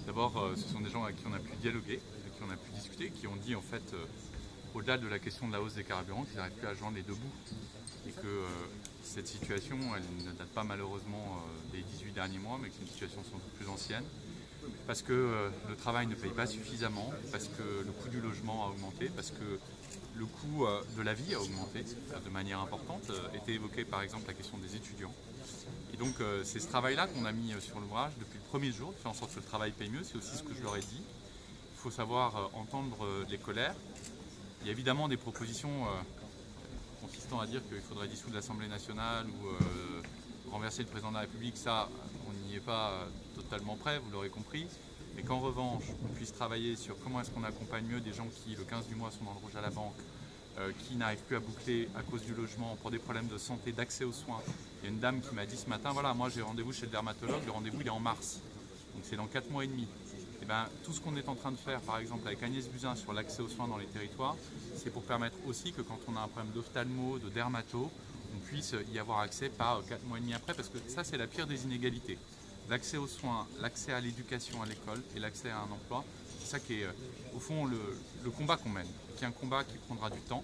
D'abord, ce sont des gens avec qui on a pu dialoguer, avec qui on a pu discuter, qui ont dit en fait, au-delà de la question de la hausse des carburants, qu'ils n'arrivent plus à joindre les deux bouts. Et que cette situation, elle ne date pas malheureusement des 18 derniers mois, mais que c'est une situation sans doute plus ancienne. Parce que le travail ne paye pas suffisamment, parce que le coût du logement a augmenté, parce que le coût de la vie a augmenté de manière importante. Était évoquée par exemple la question des étudiants. Et donc c'est ce travail-là qu'on a mis sur l'ouvrage depuis le premier jour, de faire en sorte que le travail paye mieux, c'est aussi ce que je leur ai dit. Il faut savoir entendre les colères. Il y a évidemment des propositions consistant à dire qu'il faudrait dissoudre l'Assemblée nationale ou renverser le président de la République. Ça, on n'y est pas totalement prêt, vous l'aurez compris. Mais qu'en revanche, on puisse travailler sur comment est-ce qu'on accompagne mieux des gens qui, le 15 du mois, sont dans le rouge à la banque, qui n'arrivent plus à boucler à cause du logement, pour des problèmes de santé, d'accès aux soins. Il y a une dame qui m'a dit ce matin, voilà, moi j'ai rendez-vous chez le dermatologue, le rendez-vous il est en mars, donc c'est dans 4 mois et demi. Et bien, tout ce qu'on est en train de faire, par exemple avec Agnès Buzyn sur l'accès aux soins dans les territoires, c'est pour permettre aussi que quand on a un problème d'ophtalmo, de dermato, on puisse y avoir accès pas 4 mois et demi après, parce que ça c'est la pire des inégalités. L'accès aux soins, l'accès à l'éducation à l'école et l'accès à un emploi, c'est ça qui est au fond le combat qu'on mène, qui est un combat qui prendra du temps.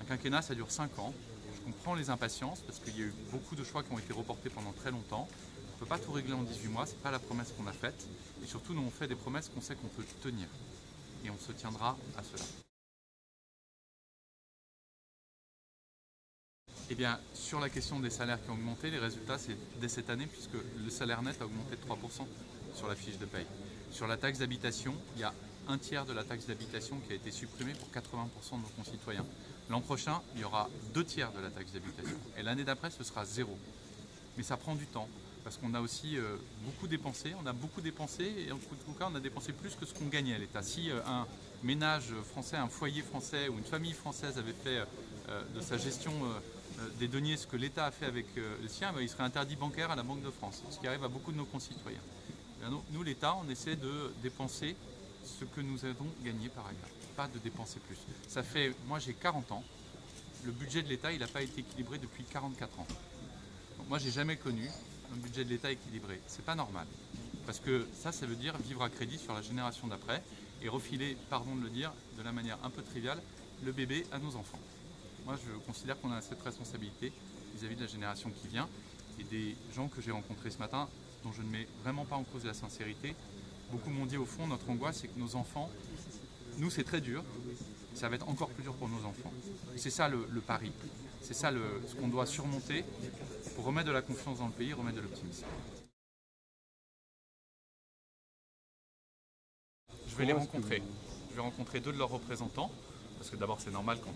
Un quinquennat ça dure 5 ans, je comprends les impatiences parce qu'il y a eu beaucoup de choix qui ont été reportés pendant très longtemps. On ne peut pas tout régler en 18 mois, ce n'est pas la promesse qu'on a faite. Et surtout, nous on fait des promesses qu'on sait qu'on peut tenir. Et on se tiendra à cela. Eh bien, sur la question des salaires qui ont augmenté, les résultats, c'est dès cette année, puisque le salaire net a augmenté de 3% sur la fiche de paye. Sur la taxe d'habitation, il y a un tiers de la taxe d'habitation qui a été supprimée pour 80% de nos concitoyens. L'an prochain, il y aura 2 tiers de la taxe d'habitation. Et l'année d'après, ce sera 0. Mais ça prend du temps, parce qu'on a aussi beaucoup dépensé, et en tout cas on a dépensé plus que ce qu'on gagnait à l'État. Si un ménage français, un foyer français ou une famille française avait fait de sa gestion des deniers ce que l'État a fait avec le sien, il serait interdit bancaire à la Banque de France, ce qui arrive à beaucoup de nos concitoyens. Nous, l'État, on essaie de dépenser ce que nous avons gagné par ailleurs, pas de dépenser plus. Ça fait, moi j'ai 40 ans, le budget de l'État il n'a pas été équilibré depuis 44 ans. Donc moi j'ai jamais connu un budget de l'État équilibré, c'est pas normal. Parce que ça veut dire vivre à crédit sur la génération d'après et refiler, pardon de le dire, de la manière un peu triviale, le bébé à nos enfants. Moi je considère qu'on a cette responsabilité vis-à-vis de la génération qui vient et des gens que j'ai rencontrés ce matin dont je ne mets vraiment pas en cause la sincérité. Beaucoup m'ont dit au fond, notre angoisse c'est que nos enfants, nous c'est très dur, ça va être encore plus dur pour nos enfants. C'est ça le pari, c'est ça ce qu'on doit surmonter pour remettre de la confiance dans le pays, remettre de l'optimisme. Je vais les rencontrer. Je vais rencontrer 2 de leurs représentants. Parce que d'abord c'est normal quand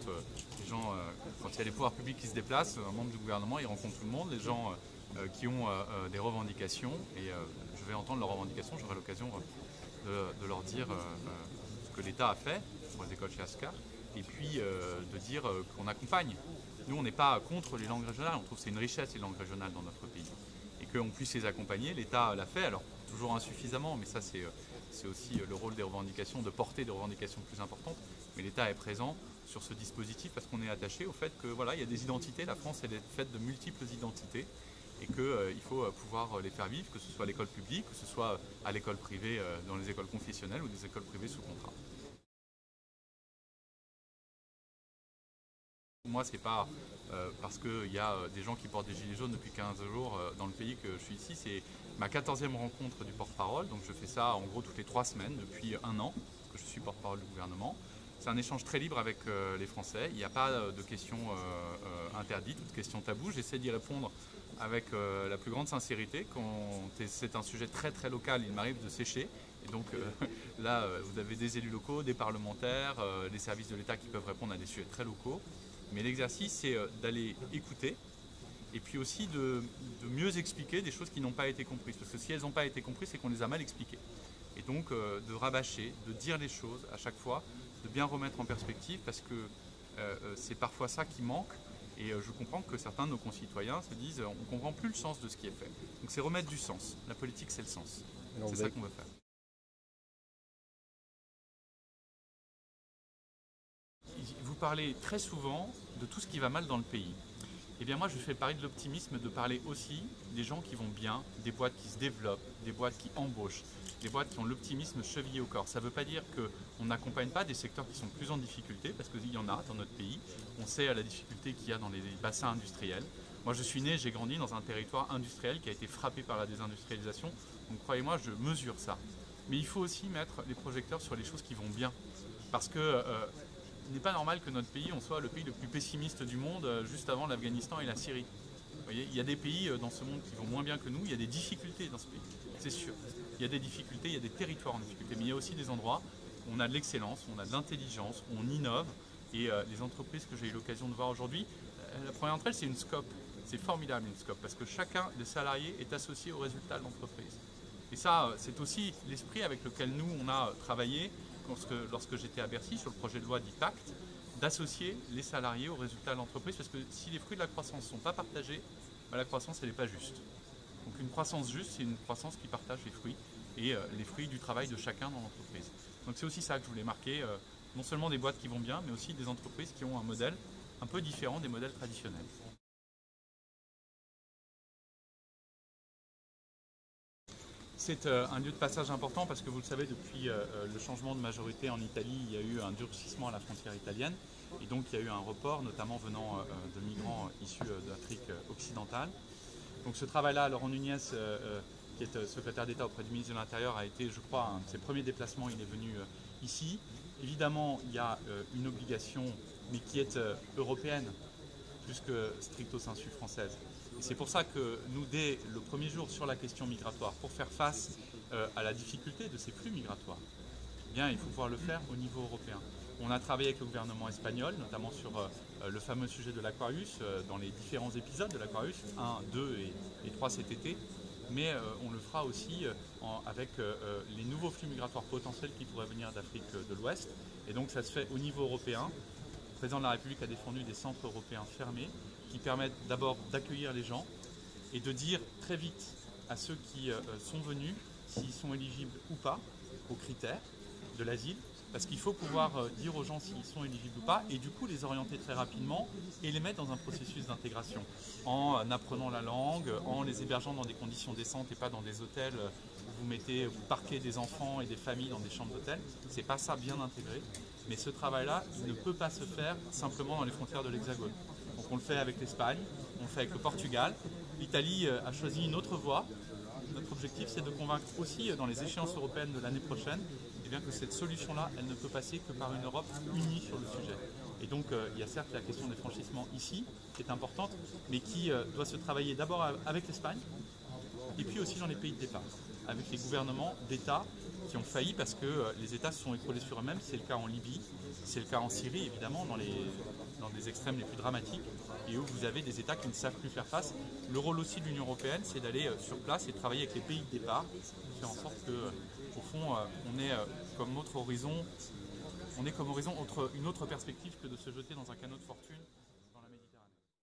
les gens, quand il y a les pouvoirs publics qui se déplacent, un membre du gouvernement il rencontre tout le monde, les gens qui ont des revendications, et je vais entendre leurs revendications, j'aurai l'occasion de leur dire ce que l'État a fait pour les écoles chez Ascar, et puis de dire qu'on accompagne. Nous on n'est pas contre les langues régionales, on trouve que c'est une richesse les langues régionales dans notre pays, et qu'on puisse les accompagner, l'État l'a fait, alors toujours insuffisamment, mais ça c'est aussi le rôle des revendications, de porter des revendications plus importantes. Mais l'État est présent sur ce dispositif parce qu'on est attaché au fait que voilà, il y a des identités, la France elle est faite de multiples identités et qu'il faut pouvoir les faire vivre, que ce soit à l'école publique, que ce soit à l'école privée, dans les écoles confessionnelles ou des écoles privées sous contrat. Moi, c'est pas parce qu'il y a des gens qui portent des gilets jaunes depuis 15 jours dans le pays que je suis ici. C'est ma 14e rencontre du porte-parole. Donc je fais ça en gros toutes les 3 semaines depuis 1 an que je suis porte-parole du gouvernement. C'est un échange très libre avec les Français. Il n'y a pas de questions interdites ou de questions taboues. J'essaie d'y répondre avec la plus grande sincérité. Quand c'est un sujet très très local, il m'arrive de sécher. Et donc là, vous avez des élus locaux, des parlementaires, les services de l'État qui peuvent répondre à des sujets très locaux. Mais l'exercice, c'est d'aller écouter et puis aussi de mieux expliquer des choses qui n'ont pas été comprises. Parce que si elles n'ont pas été comprises, c'est qu'on les a mal expliquées. Et donc de rabâcher, de dire les choses à chaque fois, de bien remettre en perspective, parce que c'est parfois ça qui manque. Et je comprends que certains de nos concitoyens se disent on ne comprend plus le sens de ce qui est fait. Donc c'est remettre du sens. La politique, c'est le sens. C'est ça qu'on veut faire. Vous parlez très souvent de tout ce qui va mal dans le pays. Eh bien moi je fais le pari de l'optimisme, de parler aussi des gens qui vont bien, des boîtes qui se développent, des boîtes qui embauchent, des boîtes qui ont l'optimisme chevillé au corps. Ça ne veut pas dire qu'on n'accompagne pas des secteurs qui sont plus en difficulté, parce qu'il y en a dans notre pays. On sait la difficulté qu'il y a dans les bassins industriels. Moi je suis né, j'ai grandi dans un territoire industriel qui a été frappé par la désindustrialisation, donc croyez-moi, je mesure ça. Mais il faut aussi mettre les projecteurs sur les choses qui vont bien, parce que il n'est pas normal que notre pays, on soit le pays le plus pessimiste du monde juste avant l'Afghanistan et la Syrie. Vous voyez, il y a des pays dans ce monde qui vont moins bien que nous, il y a des difficultés dans ce pays, c'est sûr. Il y a des difficultés, il y a des territoires en difficulté, mais il y a aussi des endroits où on a de l'excellence, où on a de l'intelligence, où on innove. Et les entreprises que j'ai eu l'occasion de voir aujourd'hui, la première d'entre elles, c'est une scope. C'est formidable une scope, parce que chacun des salariés est associé au résultat de l'entreprise. Et ça, c'est aussi l'esprit avec lequel nous, on a travaillé lorsque j'étais à Bercy sur le projet de loi dit Pacte, d'associer les salariés aux résultats de l'entreprise, parce que si les fruits de la croissance ne sont pas partagés, la croissance elle n'est pas juste. Donc une croissance juste, c'est une croissance qui partage les fruits, et les fruits du travail de chacun dans l'entreprise. Donc c'est aussi ça que je voulais marquer, non seulement des boîtes qui vont bien, mais aussi des entreprises qui ont un modèle un peu différent des modèles traditionnels. C'est un lieu de passage important parce que vous le savez, depuis le changement de majorité en Italie, il y a eu un durcissement à la frontière italienne et donc il y a eu un report, notamment venant de migrants issus d'Afrique occidentale. Donc ce travail-là, Laurent Nunez, qui est secrétaire d'État auprès du ministre de l'Intérieur, a été, je crois, un de ses premiers déplacements. Il est venu ici. Évidemment, il y a une obligation, mais qui est européenne, plus que stricto sensu française. Et c'est pour ça que nous, dès le premier jour sur la question migratoire, pour faire face à la difficulté de ces flux migratoires, eh bien, il faut pouvoir le faire au niveau européen. On a travaillé avec le gouvernement espagnol, notamment sur le fameux sujet de l'Aquarius, dans les différents épisodes de l'Aquarius, 1, 2 et 3 cet été, mais on le fera aussi avec les nouveaux flux migratoires potentiels qui pourraient venir d'Afrique de l'Ouest. Et donc ça se fait au niveau européen. Le président de la République a défendu des centres européens fermés qui permettent d'abord d'accueillir les gens et de dire très vite à ceux qui sont venus s'ils sont éligibles ou pas aux critères de l'asile, parce qu'il faut pouvoir dire aux gens s'ils sont éligibles ou pas et du coup les orienter très rapidement et les mettre dans un processus d'intégration en apprenant la langue, en les hébergeant dans des conditions décentes et pas dans des hôtels où vous parquez des enfants et des familles dans des chambres d'hôtel. C'est pas ça bien intégré, mais ce travail-là, il ne peut pas se faire simplement dans les frontières de l'Hexagone. Donc on le fait avec l'Espagne, on le fait avec le Portugal. L'Italie a choisi une autre voie. Notre objectif, c'est de convaincre aussi dans les échéances européennes de l'année prochaine que cette solution-là, elle ne peut passer que par une Europe unie sur le sujet. Et donc, il y a certes la question des franchissements ici, qui est importante, mais qui doit se travailler d'abord avec l'Espagne, et puis aussi dans les pays de départ, avec les gouvernements d'États qui ont failli parce que les États se sont écroulés sur eux-mêmes. C'est le cas en Libye, c'est le cas en Syrie, évidemment, dans les extrêmes les plus dramatiques, et où vous avez des États qui ne savent plus faire face. Le rôle aussi de l'Union européenne, c'est d'aller sur place et de travailler avec les pays de départ, de faire en sorte que, au fond, on est comme horizon, une autre perspective que de se jeter dans un canot de fortune.